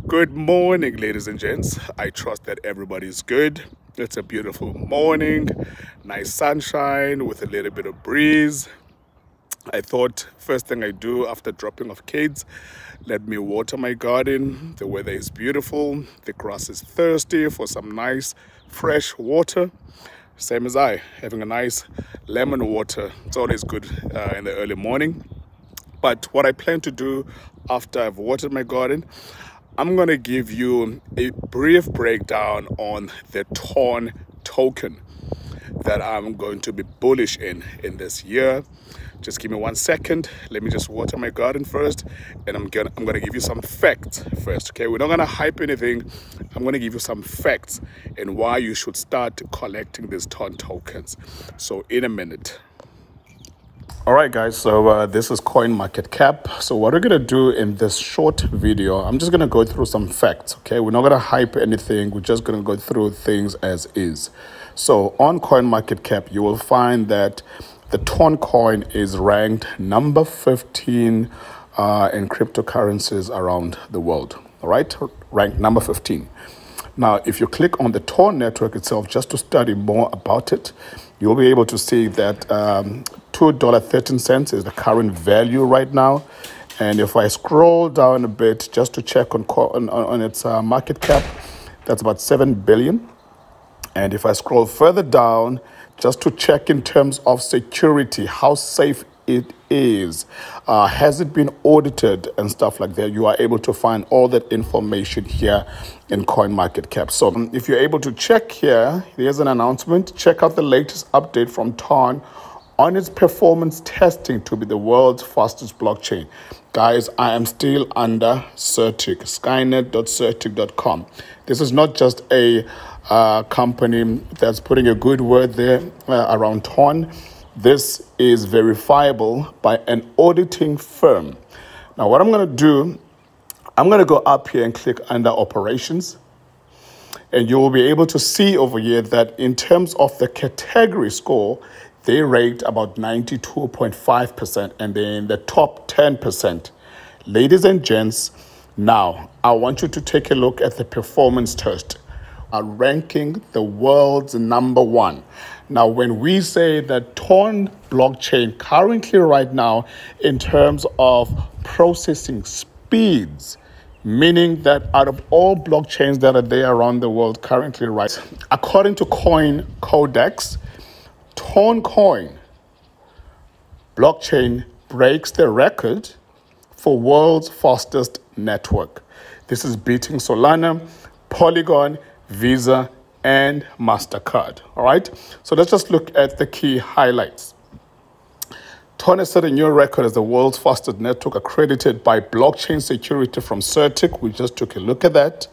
Good morning, ladies and gents. I trust that everybody's good. It's a beautiful morning, nice sunshine with a little bit of breeze. I thought first thing I do after dropping off kids, let me water my garden. The weather is beautiful. The grass is thirsty for some nice fresh water. Same as I, having a nice lemon water. It's always good in the early morning. But what I plan to do after I've watered my garden, I'm going to give you a brief breakdown on the TON token that I'm going to be bullish in this year. Just give me 1 second. Let me just water my garden first, and I'm gonna give you some facts first. Okay, we're not gonna hype anything. I'm gonna give you some facts and why you should start collecting these TON tokens. So in a minute. All right, guys, so this is CoinMarketCap. So what we're going to do in this short video, I'm just going to go through some facts, okay? We're not going to hype anything. We're just going to go through things as is. So on CoinMarketCap, you will find that the TONCOIN is ranked number 15 in cryptocurrencies around the world, all right? Ranked number 15. Now, if you click on the TON network itself, just to study more about it, you'll be able to see that $2.13 is the current value right now. And if I scroll down a bit just to check on its market cap, that's about 7 billion. And if I scroll further down just to check in terms of security, how safe it is, has it been audited and stuff like that, you are able to find all that information here in CoinMarketCap. So if you're able to check here, there's an announcement. Check out the latest update from TON on its performance testing to be the world's fastest blockchain. Guys, I am still under Certic, skynet.certic.com. This is not just a company that's putting a good word there around TON. This is verifiable by an auditing firm. Now, what I'm going to do, I'm going to go up here and click under operations. And you will be able to see over here that in terms of the category score, they rate about 92.5%, and they're in the top 10%. Ladies and gents, now I want you to take a look at the performance test. Ranking the world's number 1. Now, when we say that TON blockchain currently right now in terms of processing speeds, meaning that out of all blockchains that are there around the world currently, right, according to Coin Codex, TONCOIN blockchain breaks the record for world's fastest network. This is beating Solana, Polygon, Visa, and MasterCard. All right, so let's just look at the key highlights. TON has set a new record as the world's fastest network accredited by blockchain security from Certic. We just took a look at that.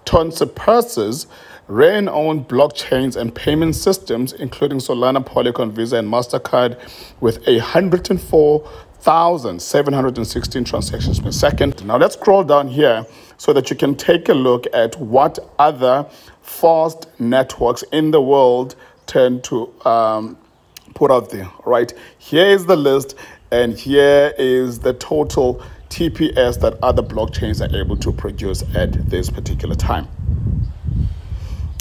TON surpasses rare-owned blockchains and payment systems, including Solana, Polygon, Visa, and MasterCard, with 104,716 transactions per second. Now let's scroll down here so that you can take a look at what other fast networks in the world tend to put out there. All right, here is the list, and here is the total TPS that other blockchains are able to produce at this particular time.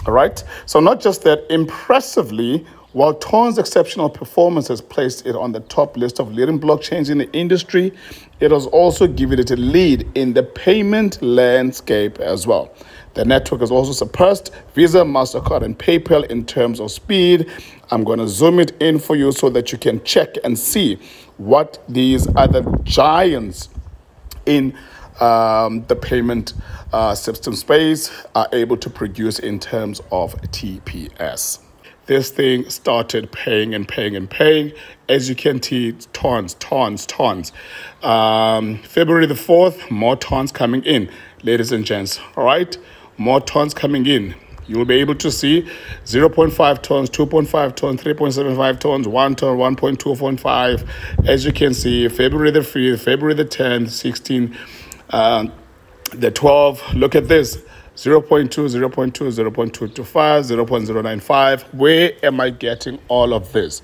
All right, so not just that, impressively, while TON's exceptional performance has placed it on the top list of leading blockchains in the industry, it has also given it a lead in the payment landscape as well. The network has also surpassed Visa, MasterCard, and PayPal in terms of speed. I'm going to zoom it in for you so that you can check and see what these other giants in the payment system space are able to produce in terms of TPS. This thing started paying and paying and paying. As you can see, tons. February the 4th, more tons coming in, ladies and gents. All right, more tons coming in. You will be able to see 0.5 tons, 2.5 tons, 3.75 tons, 1 ton, 1.245. As you can see, February the 5th, February the 10th, 16th, the 12th. Look at this. 0.2, 0.2, 0.225, 0.095. Where am I getting all of this?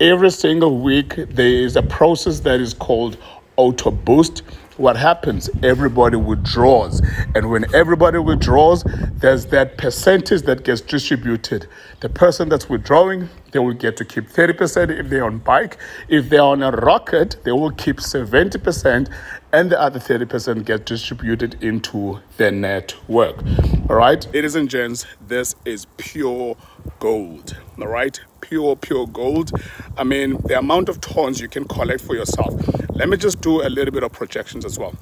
Every single week, there is a process that is called Auto Boost, what happens? Everybody withdraws. And when everybody withdraws, there's that percentage that gets distributed. The person that's withdrawing, they will get to keep 30% if they're on bike. If they're on a rocket, they will keep 70%, and the other 30% gets distributed into their network. All right, ladies and gents, this is pure gold. All right, pure gold. I mean, the amount of tons you can collect for yourself. Let me just do a little bit of projections as well.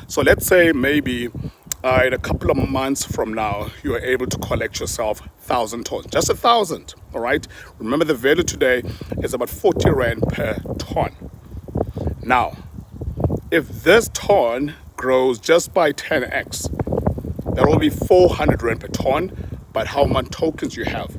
So let's say maybe in a couple of months from now, you are able to collect yourself 1,000 tons, just 1,000. All right, remember the value today is about 40 Rand per ton. Now, if this ton grows just by 10x, that will be 400 Rand per ton. But how much tokens you have?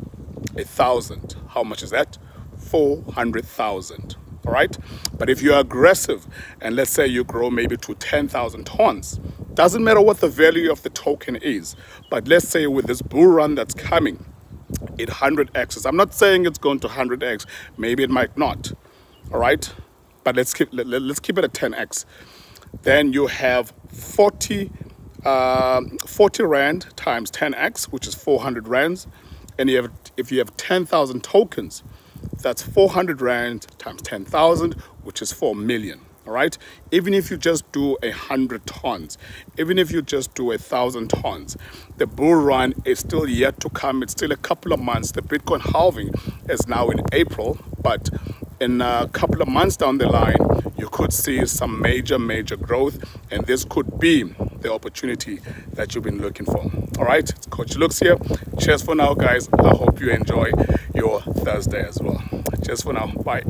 1,000. How much is that? 400,000. All right. But if you're aggressive and let's say you grow maybe to 10,000 tons, doesn't matter what the value of the token is. But let's say with this bull run that's coming, it 100x's. I'm not saying it's going to 100x. Maybe it might not. All right. But let's keep it at 10x. Then you have 40 Rand times 10x, which is 400 Rands. And if you have 10,000 tokens, that's 400 Rand times 10,000, which is 4 million. All right. Even if you just do 100 tons, even if you just do 1,000 tons, the bull run is still yet to come. It's still a couple of months. The Bitcoin halving is now in April, but in a couple of months down the line, you could see some major growth, and this could be the opportunity that you've been looking for. All right, it's Coach Lux here. Cheers for now, guys. I hope you enjoy your Thursday as well. Cheers for now. Bye.